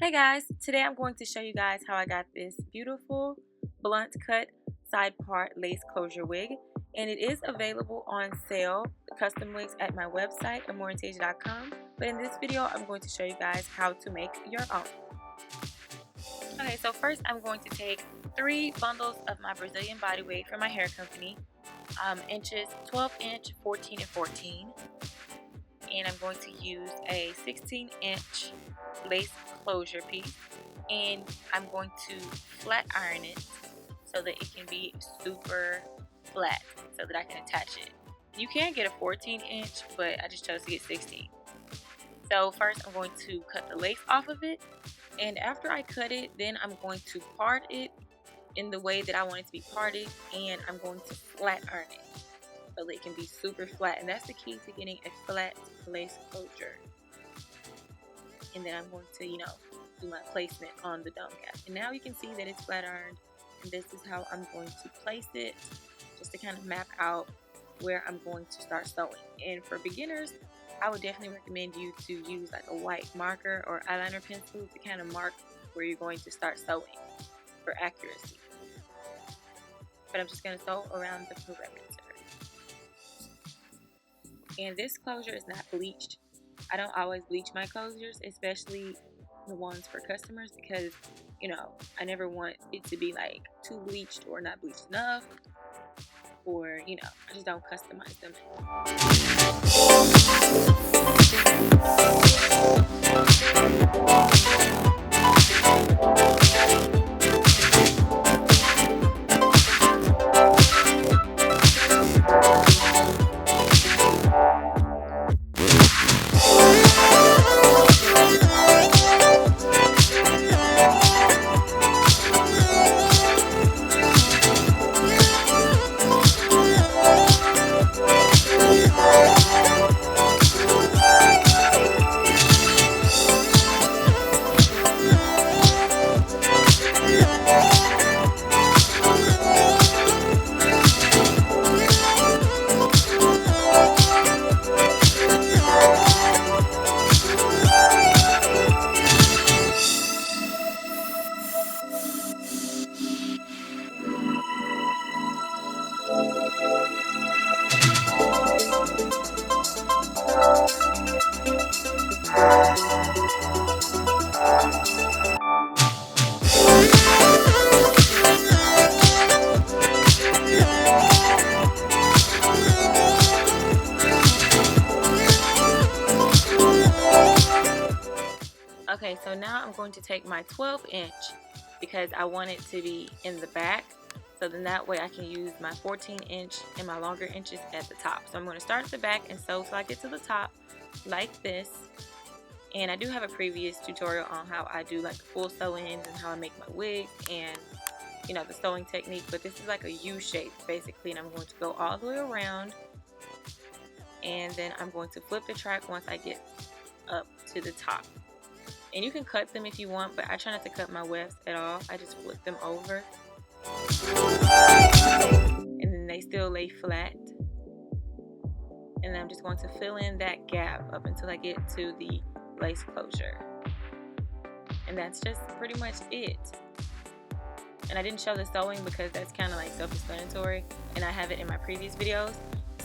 Hey guys, today I'm going to show you guys how I got this beautiful blunt cut side part lace closure wig, and it is available on sale, custom wigs, at my website amorintage.com. But in this video I'm going to show you guys how to make your own. Okay, so first I'm going to take 3 bundles of my Brazilian body wig from my hair company, inches 12 inch, 14 and 14, and I'm going to use a 16-inch lace closure piece, and I'm going to flat iron it so that it can be super flat so that I can attach it. You can get a 14-inch, but I just chose to get 16. So first I'm going to cut the lace off of it, and after I cut it, then I'm going to part it in the way that I want it to be parted, and I'm going to flat iron it so that it can be super flat, and that's the key to getting a flat lace closure. And then I'm going to, do my placement on the dome cap. And now you can see that it's flat ironed, and this is how I'm going to place it, just to kind of map out where I'm going to start sewing. And for beginners, I would definitely recommend you to use like a white marker or eyeliner pencil to kind of mark where you're going to start sewing for accuracy. But I'm just going to sew around the perimeter. And this closure is not bleached. I don't always bleach my closures, especially the ones for customers, because I never want it to be like too bleached or not bleached enough, or I just don't customize them. Okay, so now I'm going to take my 12-inch because I want it to be in the back, so then that way I can use my 14-inch and my longer inches at the top. So I'm going to start at the back and sew till I get to the top like this. And I do have a previous tutorial on how I do like the full sew-ins and how I make my wig and the sewing technique, but this is like a U shape basically, and I'm going to go all the way around, and then I'm going to flip the track once I get up to the top. And you can cut them if you want, but I try not to cut my wefts at all. I just flip them over, and then they still lay flat. And then I'm just going to fill in that gap up until I get to the lace closure. And that's just pretty much it. And I didn't show the sewing because that's kind of like self-explanatory, and I have it in my previous videos.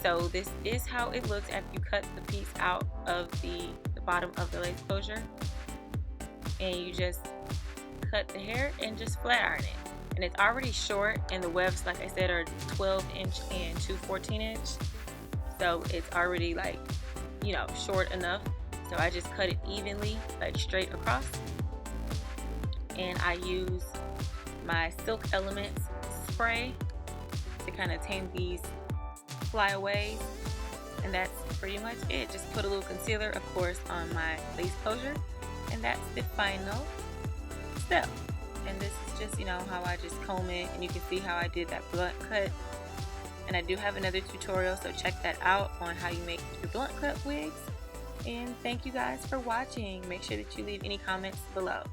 So this is how it looks after you cut the piece out of the bottom of the lace closure. And you just cut the hair and just flat iron it. And it's already short, and the wefts, like I said, are 12-inch and 2 14-inch. So it's already like, short enough. So I just cut it evenly, like straight across. And I use my Silk Elements spray to kind of tame these flyaways. And that's pretty much it. Just put a little concealer, of course, on my lace closure. And that's the final step. And this is just, how I just comb it. And you can see how I did that blunt cut. And I do have another tutorial, so check that out on how you make your blunt cut wigs. And thank you guys for watching. Make sure that you leave any comments below.